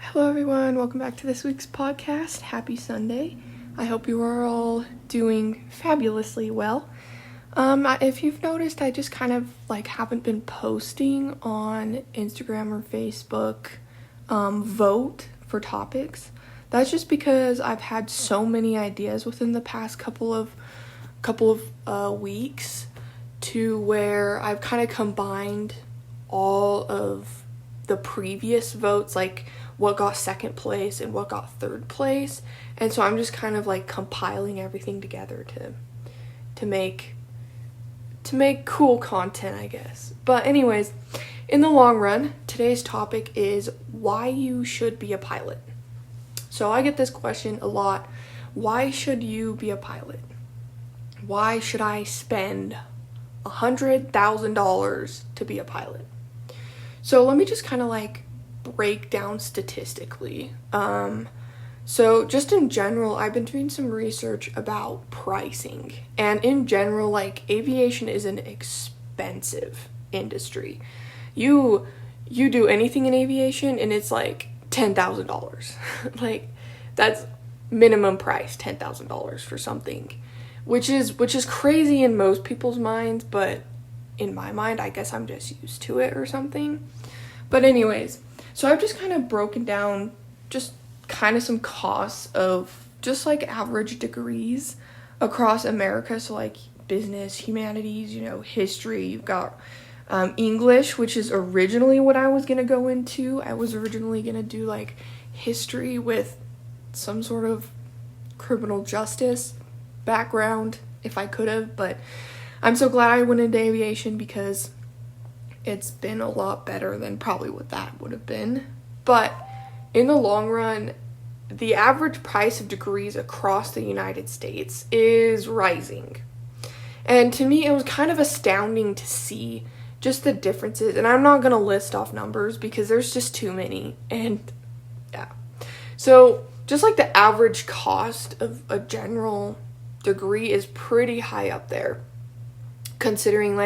Hello, everyone. Welcome back to this week's podcast. Happy Sunday. I hope you are all doing fabulously well. If you've noticed, I just kind of haven't been posting on Instagram or Facebook, vote for topics. That's just because I've had so many ideas within the past couple of weeks to where I've kind of combined all of the previous votes, like what got second place and what got third place, and so I'm just kind of compiling everything together to make cool content, I guess. But anyways, in the long run, today's topic is why you should be a pilot. So I get this question a lot: why should you be a pilot? Why should I spend $100,000 to be a pilot? So let me just kind of break down statistically. So just in general, I've been doing some research about pricing, and in general, aviation is an expensive industry. You do anything in aviation and it's $10,000. That's minimum price, $10,000 for something, which is crazy in most people's minds, but in my mind, I guess I'm just used to it or something. But anyways, so I've just kind of broken down just kind of some costs of just average degrees across America. So business, humanities, history. You've got English, which is originally what I was going to go into. I was originally going to do history with some sort of criminal justice background if I could have, but I'm so glad I went into aviation because it's been a lot better than probably what that would have been. But in the long run, the average price of degrees across the United States is rising. And to me, it was kind of astounding to see just the differences. And I'm not going to list off numbers because there's just too many. And yeah. So just the average cost of a general degree is pretty high up there, considering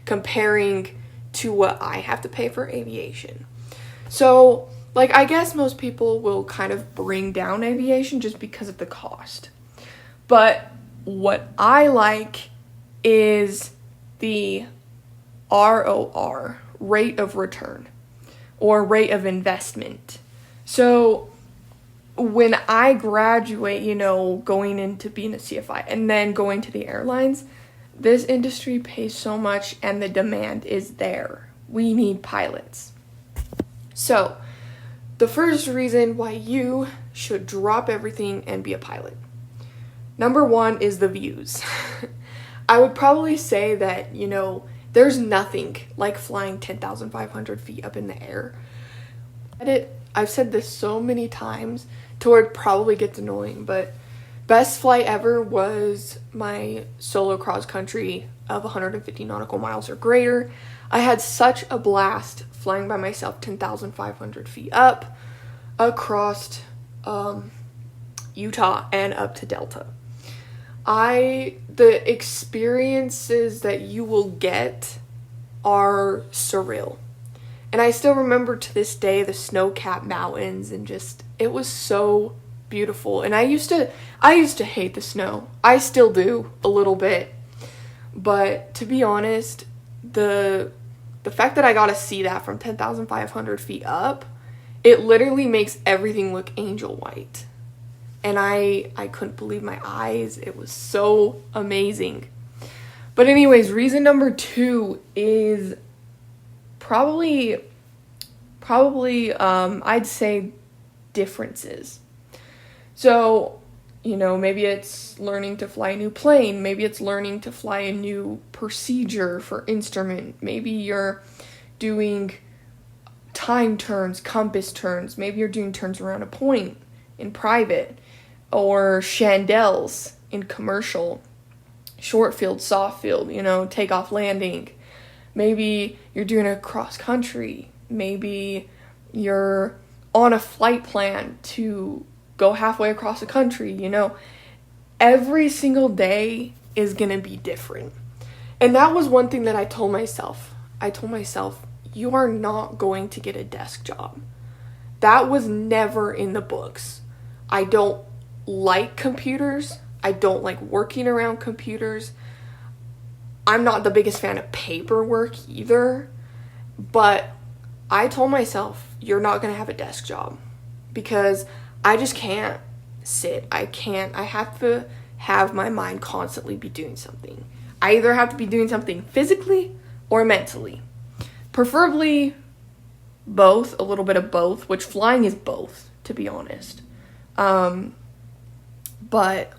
comparing to what I have to pay for aviation. So I guess most people will kind of bring down aviation just because of the cost. But what I like is the ROR, rate of return, or rate of investment. So when I graduate, going into being a CFI and then going to the airlines, this industry pays so much and the demand is there. We need pilots. So the first reason why you should drop everything and be a pilot. Number one is the views. I would probably say that, there's nothing like flying 10,500 feet up in the air. I've said this so many times to where it probably gets annoying, but best flight ever was my solo cross country of 150 nautical miles or greater. I had such a blast flying by myself 10,500 feet up across Utah and up to Delta. The experiences that you will get are surreal. And I still remember to this day the snow-capped mountains, and just, it was so beautiful. And I used to hate the snow. I still do a little bit. But to be honest, the fact that I got to see that from 10,500 feet up, it literally makes everything look angel white. And I couldn't believe my eyes. It was so amazing. But anyways, reason number two is probably I'd say differences. So, maybe it's learning to fly a new plane. Maybe it's learning to fly a new procedure for instrument. Maybe you're doing time turns, compass turns. Maybe you're doing turns around a point in private, or chandelles in commercial, short field, soft field, takeoff, landing. Maybe you're doing a cross country. Maybe you're on a flight plan to go halfway across the country. Every single day is going to be different. And that was one thing that I told myself. You are not going to get a desk job. That was never in the books. I don't like computers. I don't like working around computers. I'm not the biggest fan of paperwork either. But I told myself, you're not going to have a desk job because I just can't sit. I have to have my mind constantly be doing something. I either have to be doing something physically or mentally. Preferably both, a little bit of both, which flying is both, to be honest. But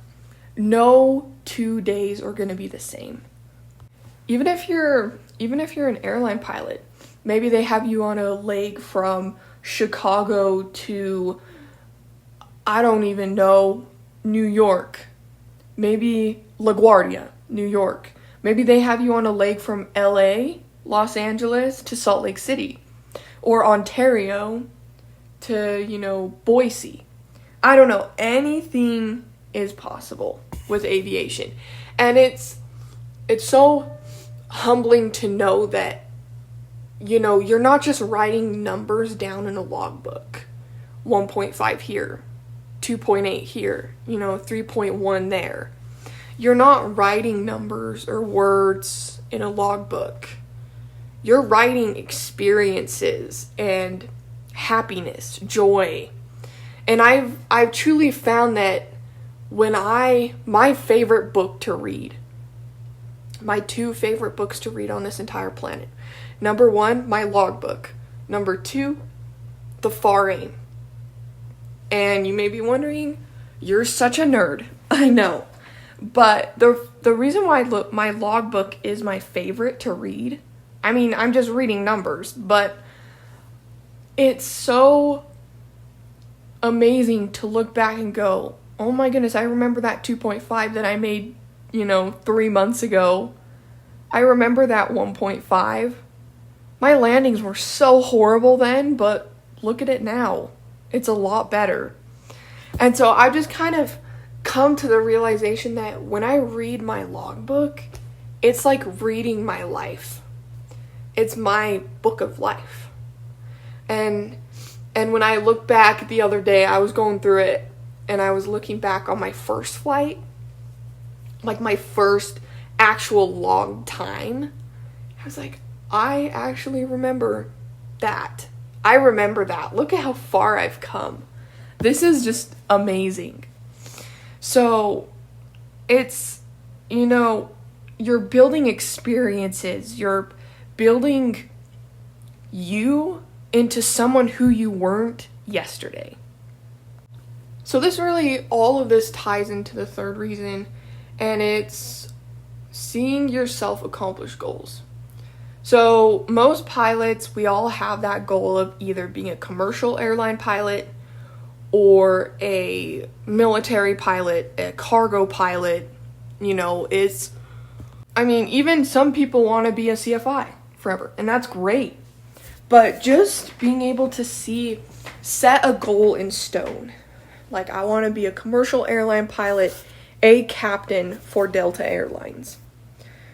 no 2 days are going to be the same. Even if you're an airline pilot, maybe they have you on a leg from Chicago to, I don't even know, New York. Maybe LaGuardia, New York. Maybe they have you on a leg from LA, Los Angeles to Salt Lake City. Or Ontario to, Boise. I don't know. Anything is possible with aviation. And it's so humbling to know that, you're not just writing numbers down in a logbook. 1.5 here, 2.8 here, 3.1 there. You're not writing numbers or words in a logbook. You're writing experiences and happiness, joy. And I've truly found that my favorite book to read, my 2 favorite books to read on this entire planet. Number 1, my logbook. Number 2, The Far Aim. And you may be wondering, you're such a nerd. I know. But the reason why my logbook is my favorite to read, I mean, I'm just reading numbers, but it's so amazing to look back and go, oh my goodness, I remember that 2.5 that I made, 3 months ago. I remember that 1.5. My landings were so horrible then, but look at it now. It's a lot better. And so I just kind of come to the realization that when I read my logbook, it's like reading my life. It's my book of life. And when I look back the other day, I was going through it and I was looking back on my first flight, like my first actual log time. I was like, I actually remember that. I remember that. Look at how far I've come. This is just amazing. So it's, you're building experiences. You're building you into someone who you weren't yesterday. So all of this ties into the third reason, and it's seeing yourself accomplish goals. So most pilots, we all have that goal of either being a commercial airline pilot or a military pilot, a cargo pilot. Even some people want to be a CFI forever, and that's great. But just being able to set a goal in stone. Like, I want to be a commercial airline pilot, a captain for Delta Airlines.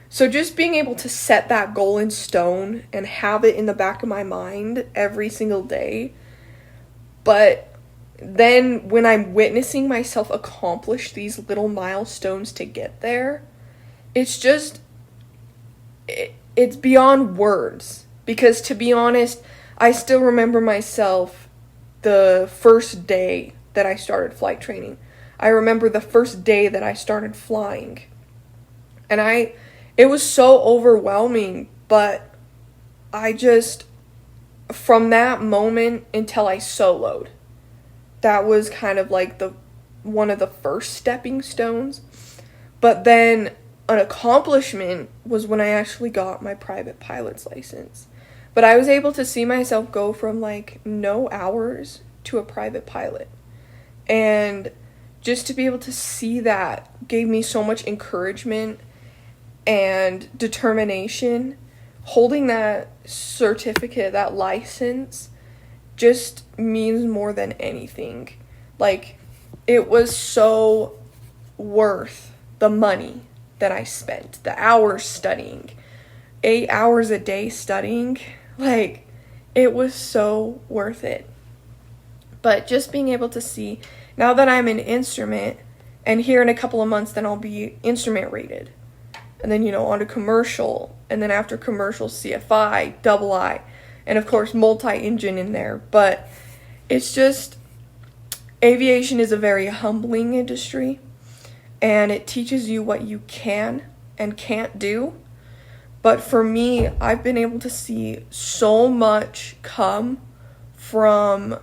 So just being able to set that goal in stone and have it in the back of my mind every single day. But then when I'm witnessing myself accomplish these little milestones to get there, it's beyond words. Because to be honest, I still remember myself the first day that I started flight training. I remember the first day that I started flying. And it was so overwhelming, but from that moment until I soloed, that was kind of like one of the first stepping stones. But then an accomplishment was when I actually got my private pilot's license. But I was able to see myself go from no hours to a private pilot. And just to be able to see that gave me so much encouragement and determination. Holding that certificate, that license, just means more than anything. It was so worth the money that I spent, the hours studying, 8 hours a day studying. It was so worth it. But just being able to see, now that I'm an instrument, and here in a couple of months, then I'll be instrument rated. And then, on to commercial, and then after commercial, CFI, double I, and of course, multi-engine in there. But it's just, aviation is a very humbling industry, and it teaches you what you can and can't do. But for me, I've been able to see so much come from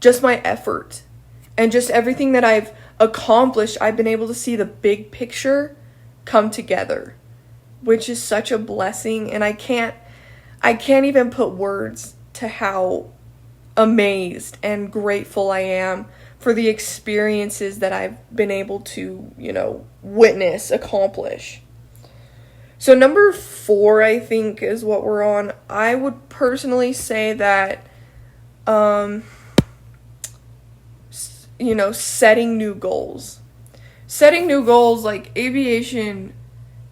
just my effort and just everything that I've accomplished. I've been able to see the big picture come together, which is such a blessing. And I can't even put words to how amazed and grateful I am for the experiences that I've been able to, witness, accomplish. So number 4, I think, is what we're on. I would personally say that, setting new goals. Setting new goals, like aviation,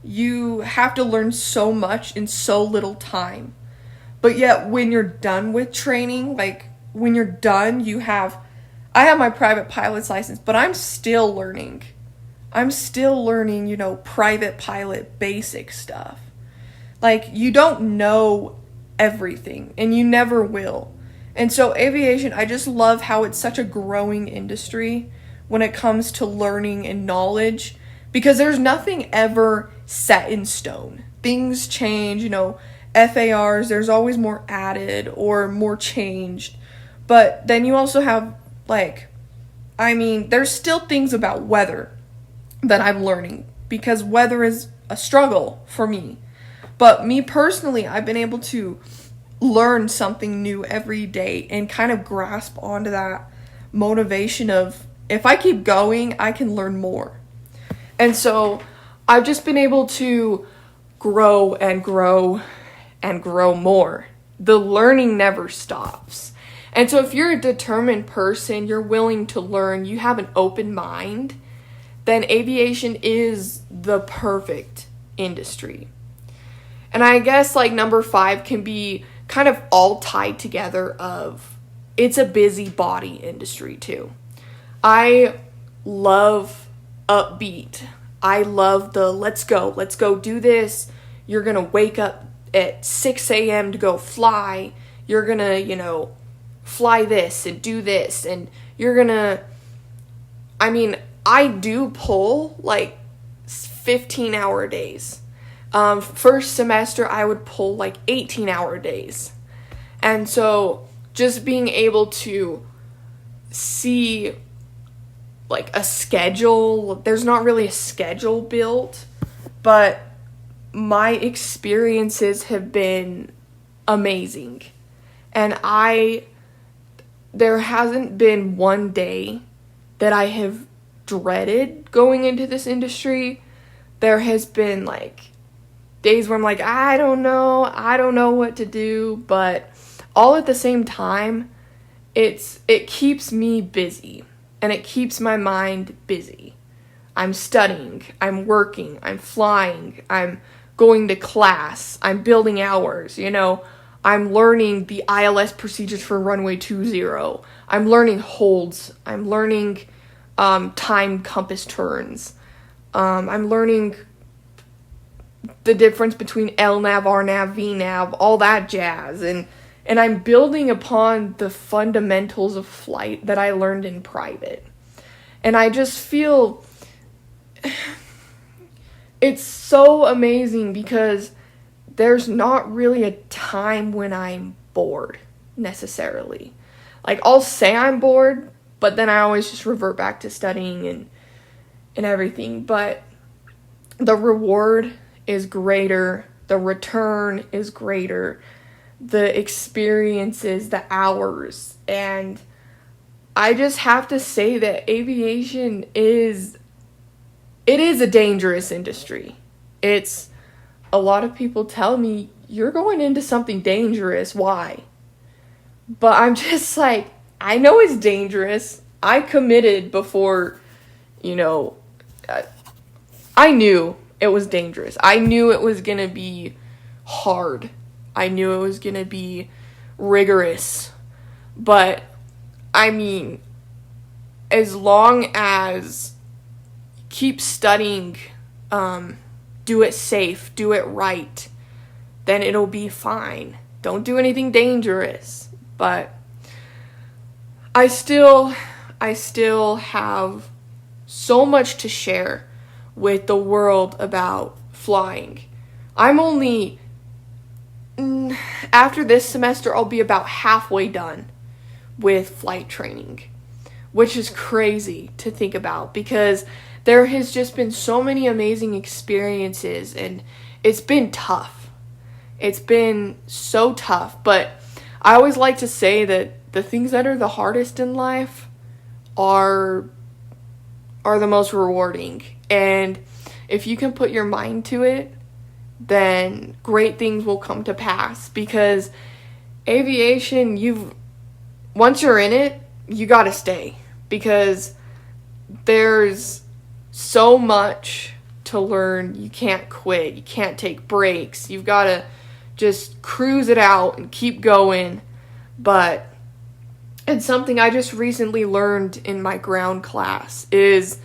you have to learn so much in so little time. But yet, when you're done with training, like, when you're done, I have my private pilot's license, but I'm still learning. Private pilot basic stuff. Like, you don't know everything, and you never will. And so aviation, I just love how it's such a growing industry when it comes to learning and knowledge, because there's nothing ever set in stone. Things change, FARs, there's always more added or more changed. But then you also have, there's still things about weather that I'm learning, because weather is a struggle for me. But me personally, I've been able to learn something new every day and kind of grasp onto that motivation of, if I keep going, I can learn more. And so I've just been able to grow and grow and grow more. The learning never stops. And so if you're a determined person, you're willing to learn, you have an open mind, then aviation is the perfect industry. And I guess number 5 can be kind of all tied together of, it's a busy body industry too. I love upbeat. I love the let's go do this. You're going to wake up at 6 a.m. to go fly. You're going to, fly this and do this. And you're going to, I do pull 15-hour days. First semester, I would pull 18-hour days. And so just being able to see a schedule, there's not really a schedule built, but my experiences have been amazing. And there hasn't been one day that I have dreaded going into this industry. There has been days where I'm I don't know what to do, but all at the same time, it keeps me busy, and it keeps my mind busy. I'm studying, I'm working, I'm flying, I'm going to class, I'm building hours, I'm learning the ILS procedures for runway 20. I'm learning holds, I'm learning time compass turns, I'm learning the difference between LNAV, RNAV, VNAV, all that jazz, and I'm building upon the fundamentals of flight that I learned in private. And I just feel it's so amazing, because there's not really a time when I'm bored, necessarily. I'll say I'm bored, but then I always just revert back to studying and everything. But the reward is greater, the return is greater, the experiences, the hours, and I just have to say that aviation is a dangerous industry. It's, a lot of people tell me, you're going into something dangerous, why? But I'm just I know it's dangerous. I committed before, I knew it was dangerous. I knew it was going to be hard. I knew it was going to be rigorous. But I mean, as long as you keep studying, do it safe, do it right, then it'll be fine. Don't do anything dangerous. But I still have so much to share with the world about flying. I'm only, after this semester, I'll be about halfway done with flight training, which is crazy to think about because there has just been so many amazing experiences and it's been tough. It's been so tough, but I always like to say that the things that are the hardest in life are the most rewarding. And if you can put your mind to it, then great things will come to pass because aviation, once you're in it, you got to stay because there's so much to learn. You can't quit. You can't take breaks. You've got to just cruise it out and keep going. But it's something I just recently learned in my ground class is,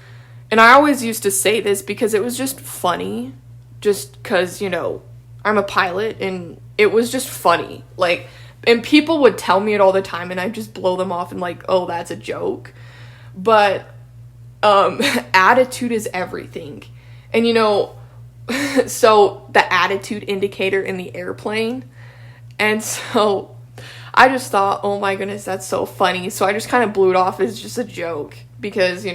and I always used to say this because it was just funny, just because, I'm a pilot and it was just funny. Like, and people would tell me it all the time and I'd just blow them off and like, oh, that's a joke. But attitude is everything. And so the attitude indicator in the airplane. And so I just thought, oh my goodness, that's so funny. So I just kind of blew it off as just a joke because,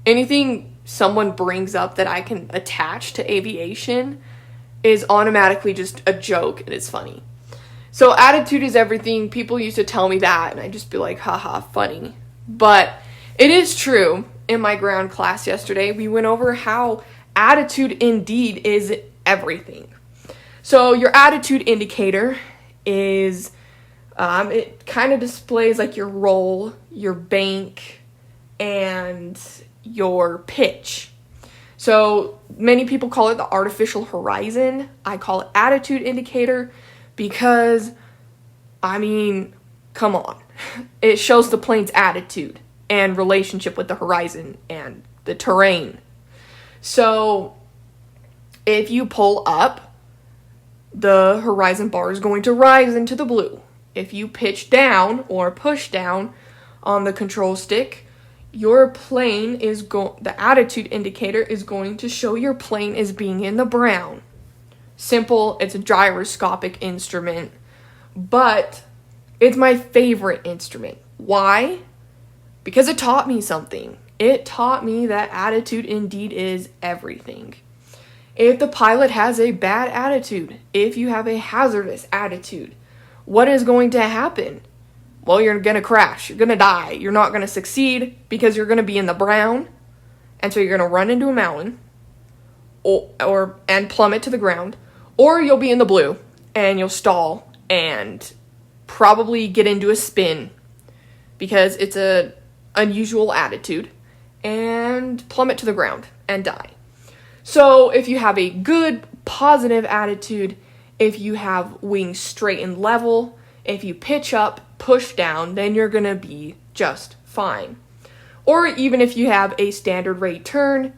anything someone brings up that I can attach to aviation is automatically just a joke and it's funny. So attitude is everything. People used to tell me that and I'd just be like, haha, funny. But it is true. In my ground class yesterday, we went over how attitude indeed is everything. So your attitude indicator is, it kind of displays like your roll, your bank, and your pitch. So many people call it the artificial horizon. I call it attitude indicator because, come on. It shows the plane's attitude and relationship with the horizon and the terrain. So if you pull up, the horizon bar is going to rise into the blue. If you pitch down or push down on the control stick, your plane the attitude indicator is going to show your plane as being in the brown. Simple, it's a gyroscopic instrument, but it's my favorite instrument. Why? Because it taught me something. It taught me that attitude indeed is everything. If the pilot has a bad attitude, if you have a hazardous attitude, what is going to happen? Well, you're going to crash. You're going to die. You're not going to succeed because you're going to be in the brown. And so you're going to run into a mountain and plummet to the ground. Or you'll be in the blue and you'll stall and probably get into a spin because it's a unusual attitude and plummet to the ground and die. So if you have a good, positive attitude, if you have wings straight and level, if you pitch up, push down, then you're going to be just fine. Or even if you have a standard rate turn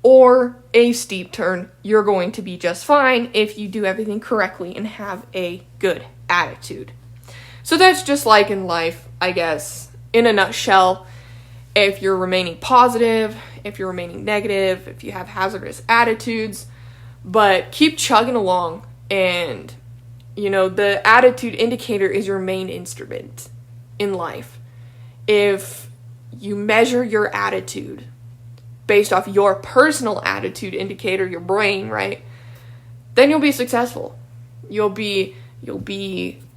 or a steep turn, you're going to be just fine if you do everything correctly and have a good attitude. So that's just like in life, I guess, in a nutshell. If you're remaining positive, if you're remaining negative, if you have hazardous attitudes, but keep chugging along. And, the attitude indicator is your main instrument in life. If you measure your attitude based off your personal attitude indicator, your brain, right, then you'll be successful. You'll be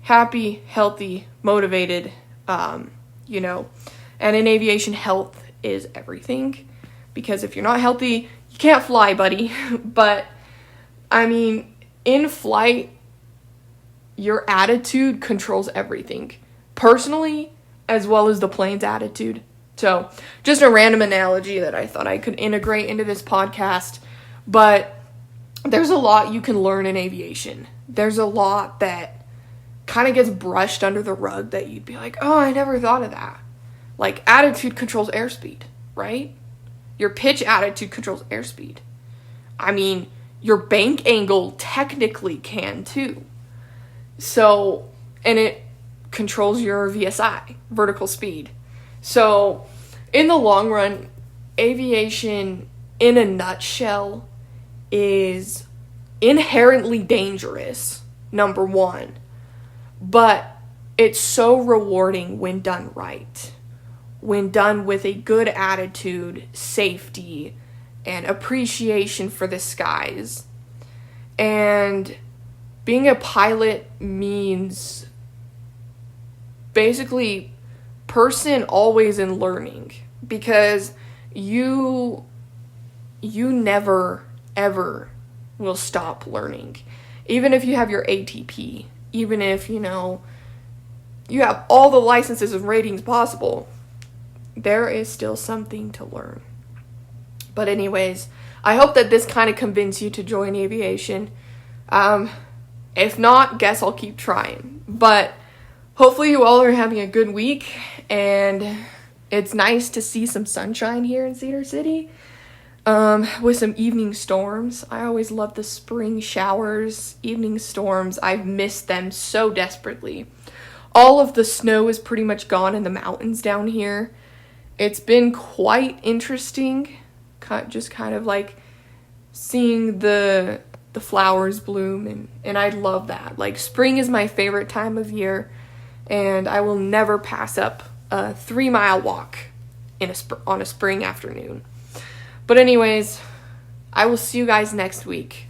happy, healthy, motivated, and in aviation, health is everything. Because if you're not healthy, you can't fly, buddy. But, in flight, your attitude controls everything. Personally, as well as the plane's attitude. So, just a random analogy that I thought I could integrate into this podcast. But there's a lot you can learn in aviation. There's a lot that kind of gets brushed under the rug that you'd be like, oh, I never thought of that. Like, attitude controls airspeed, right? Your pitch attitude controls airspeed. I mean, your bank angle technically can too. So, and it controls your VSI, vertical speed. So, in the long run, aviation, in a nutshell, is inherently dangerous, number one. But it's so rewarding when done right. When done with a good attitude, safety, and appreciation for the skies. And being a pilot means basically person always in learning, because you never ever will stop learning. Even if you have your ATP, even if you have all the licenses and ratings possible, there is still something to learn. But anyways, I hope that this kind of convinced you to join aviation. If not, guess I'll keep trying. But hopefully you all are having a good week, and it's nice to see some sunshine here in Cedar City, with some evening storms. I always love the spring showers, evening storms. I've missed them so desperately. All of the snow is pretty much gone in the mountains down here. It's been quite interesting, just kind of like seeing the flowers bloom, and I love that. Like, spring is my favorite time of year, and I will never pass up a 3-mile walk on a spring afternoon. But anyways, I will see you guys next week.